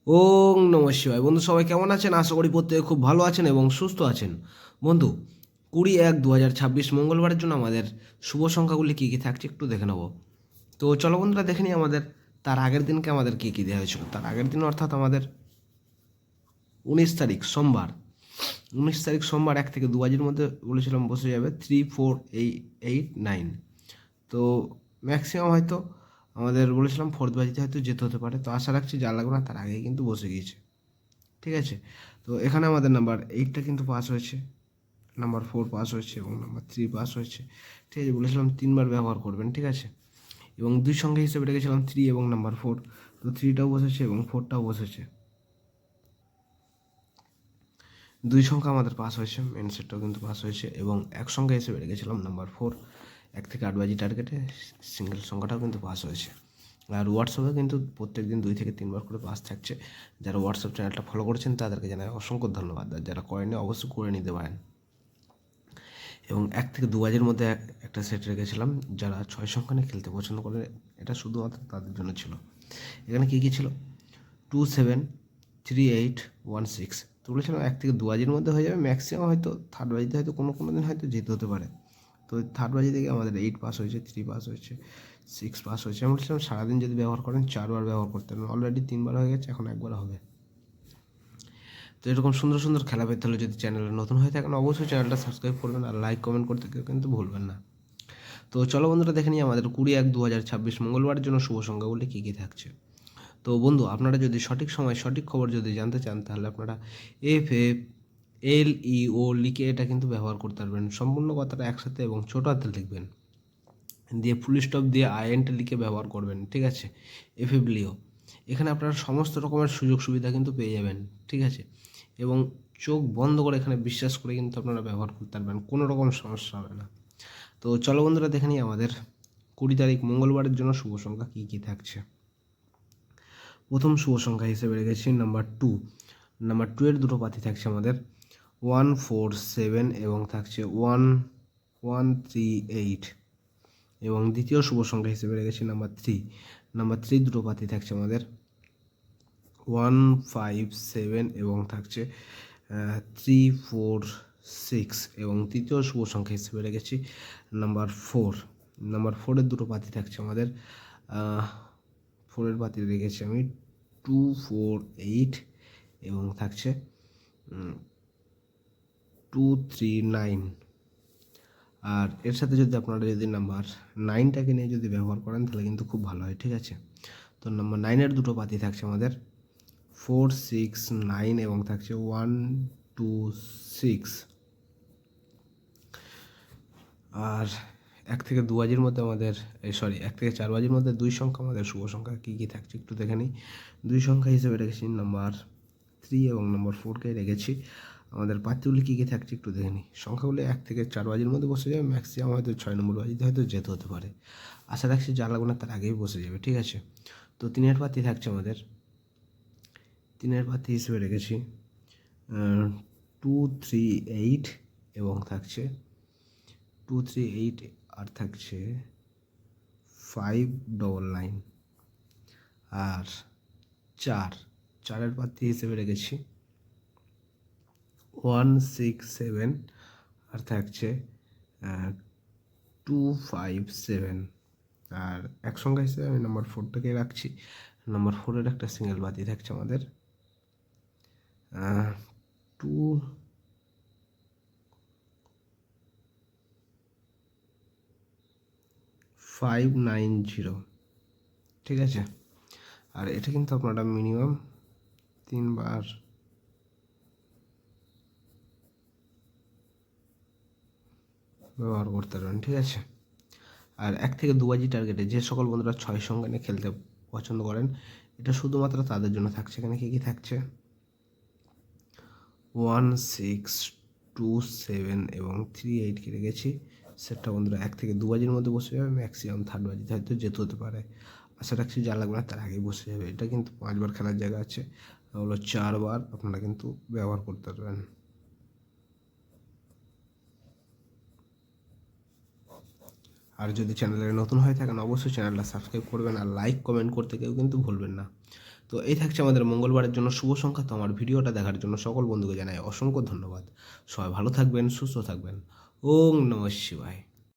ওং নমঃ শিবায়। বন্ধু সবাই কেমন আছেন? আশা করি প্রত্যেকে খুব ভালো আছেন এবং সুস্থ আছেন। বন্ধু, 20-1-2026 মঙ্গলবারের জন্য আমাদের শুভ সংখ্যাগুলি কী কী থাকছে একটু দেখে নেব। তো চলো বন্ধুরা দেখে নিই আমাদের তার আগের দিনকে আমাদের কী কী দেওয়া হয়েছিল। তার আগের দিন অর্থাৎ আমাদের 19 তারিখ সোমবার। 19 তারিখ সোমবার 1 থেকে 2 বাজির মধ্যে বলেছিলাম বসে যাবে 3, 4, 8, 9। তো ম্যাক্সিমাম হয়তো আমাদের বলেছিলাম 4 বাজিতে হয়তো যেতে হতে পারে। তো আশা রাখছি যা লাগবে না তার আগেই কিন্তু বসে গিয়েছে। ঠিক আছে, তো এখানে আমাদের নাম্বার 8টা কিন্তু পাস হয়েছে, নাম্বার 4 পাস হয়েছে এবং নাম্বার 3 পাস হয়েছে। ঠিক আছে, বলেছিলাম 3বার ব্যবহার করবেন। ঠিক আছে, এবং দুই সংখ্যা হিসেবে রেখেছিলাম 3 এবং নাম্বার 4। তো 3টাও বসেছে এবং 4টাও বসেছে। দুই সংখ্যা আমাদের পাস হয়েছে, মেন সেটটাও কিন্তু পাস হয়েছে এবং এক সংখ্যা হিসেবে রেখেছিলাম নাম্বার 4। 1 থেকে 8 বাজি টার্গেটে সিঙ্গেল সংখ্যাটাও কিন্তু পাস হয়েছে। আর হোয়াটসঅ্যাপে কিন্তু প্রত্যেক দিন 2 থেকে 3বার করে পাস থাকছে। যারা হোয়াটসঅ্যাপ চ্যানেলটা ফলো করেছেন তাদেরকে জানাই অসংখ্য ধন্যবাদ, আর যারা করেনি অবশ্যই করে নিতে পারেন। এবং 1 থেকে 2 বাজির মধ্যে একটা সেট রেখেছিলাম, যারা 6 সংখ্যা নিয়ে খেলতে পছন্দ করে এটা শুধুমাত্র তাদের জন্য ছিল। এখানে কী কী ছিল? 2, 7, 3, 8, 1, 6। তো বলেছিলাম 1 থেকে 2 বাজির মধ্যে হয়ে যাবে, ম্যাক্সিমাম হয়তো থার্ড বাজিতে হয়তো কোনো দিন হয়তো যেতে হতে পারে। তো থার্ড বাজি থেকে আমাদের 8 পাস হয়েছে, 3 পাস হয়েছে, 6 পাস হয়েছে। আমি বলছিলাম সারাদিন যদি ব্যবহার করেন 4বার ব্যবহার করতে পারবেন, অলরেডি 3বার হয়ে গেছে, এখন 1বার হবে। তো এরকম সুন্দর সুন্দর খেলা পেতে হলে যদি চ্যানেলে নতুন হয়ে থাকেন অবশ্যই চ্যানেলটা সাবস্ক্রাইব করবেন আর লাইক কমেন্ট করতে কেউ কিন্তু ভুলবেন না। তো চলো বন্ধুরা দেখে নিই আমাদের 20-1-2026 মঙ্গলবারের জন্য শুভ সংখ্যাগুলি কী কী থাকছে। তো বন্ধু, আপনারা যদি সঠিক সময় সঠিক খবর যদি জানতে চান তাহলে আপনারা FFLEO লিখে এটা কিন্তু ব্যবহার করতে পারবেন। সম্পূর্ণ কথাটা একসাথে এবং ছোটো হাতে লিখবেন, দিয়ে ফুল স্টপ দিয়ে INT লিখে ব্যবহার করবেন। ঠিক আছে, FFLEO। এখানে আপনারা সমস্ত রকমের সুযোগ সুবিধা কিন্তু পেয়ে যাবেন। ঠিক আছে, এবং চোখ বন্ধ করে এখানে বিশ্বাস করে কিন্তু আপনারা ব্যবহার করতে পারবেন, কোনো রকম সমস্যা হবে না। তো চলো বন্ধুরা দেখে নিই আমাদের 20 তারিখ মঙ্গলবারের জন্য শুভ সংখ্যা কী কী থাকছে। প্রথম শুভ সংখ্যা হিসেবে রেখেছি নাম্বার 2। নাম্বার 2 এর দুটো পাতি থাকছে আমাদের 1, 4, 7 এবং থাকছে 1, 1, 3, 8। এবং দ্বিতীয় শুভ সংখ্যা হিসেবে রেখেছি নাম্বার 3। নাম্বার 3 দুটো পাতি থাকছে আমাদের 1, 5, 7 এবং থাকছে 3, 4, 6। এবং তৃতীয় শুভ সংখ্যা হিসেবে রেখেছি নাম্বার 4। নাম্বার 4-এর দুটো পাতি থাকছে আমাদের 4-এর পাতি রেখেছি আমি 2, 4, 8 এবং থাকছে 2, 3, 9। আর এর সাথে যদি আপনারা যদি নাম্বার 9টাকে নিয়ে যদি ব্যবহার করেন তাহলে কিন্তু খুব ভালো হয়। ঠিক আছে, তো নাম্বার 9-এর দুটো পাতি থাকছে আমাদের 4, 6, 9 এবং থাকছে 1, 2, 6। আর 1 থেকে 2 বাজির মধ্যে আমাদের 1 থেকে 4 বাজির মধ্যে দুই সংখ্যা আমাদের শুভ সংখ্যা কী কী থাকছে একটু দেখে নিই। দুই সংখ্যা হিসেবে রেখেছি নাম্বার 3 এবং নাম্বার 4কে রেখেছি। আমাদের পাত্রগুলি কী কী থাকছে একটু দেখে নিই। সংখ্যাগুলি 1 থেকে 4 বাজির মধ্যে বসে যাবে, ম্যাক্সিমাম হয়তো 6 নম্বর বাজিতে হয়তো যেতে হতে পারে। আশা রাখছি যা লাগবে না তার আগেই বসে যাবে। ঠিক আছে, তো 3-এর পাতি থাকছে আমাদের 3-এর পাতি হিসেবে রেখেছি 2, 3, 8 এবং থাকছে 2, 3, 8 আর থাকছে 5, 9। আর 4-এর পাতি হিসেবে রেখেছি 1, 6, 7 আর থাকছে 2, 5, 7। আর এক সংখ্যা হিসেবে আমি নাম্বার 4টাকে রাখছি। নাম্বার 4-এর একটা সিঙ্গেল বাতি থাকছে আমাদের 2, 5, 9, 0। ঠিক আছে, আর এটা কিন্তু আপনারা মিনিমাম 3বার ব্যবহার করতে পারবেন। ঠিক আছে, আর 1 থেকে 2 বাজি টার্গেটে যে সকল বন্ধুরা 6 সংখ্যা নিয়ে খেলতে পছন্দ করেন এটা শুধুমাত্র তাদের জন্য থাকছে। এখানে কী কী থাকছে 1, 6, 2, 7 এবং 3, 8কে রেখেছি। সেটটা বন্ধুরা 1 থেকে 2 বাজির মধ্যে বসে যাবে, ম্যাক্সিমাম থার্ড বাজিতে হয়তো যেতে হতে পারে। আশা রাখছি যা লাগবে না তার আগেই বসে যাবে। এটা কিন্তু 5বার খেলার জায়গা আছে, হলো 4বার আপনারা কিন্তু ব্যবহার করতে পারবেন। আর যদি চ্যানেলে নতুন হয়ে থাকেন অবশ্যই চ্যানেলটা সাবস্ক্রাইব করবেন আর লাইক কমেন্ট করতে কেউ কিন্তু ভুলবেন না। তো এই থাকছে আমাদের মঙ্গলবারের জন্য শুভ সংখ্যা। তো আমার ভিডিওটা দেখার জন্য সকল বন্ধুকে জানাই অসংখ্য ধন্যবাদ। সবাই ভালো থাকবেন, সুস্থ থাকবেন। ওং নমঃ শিবায়।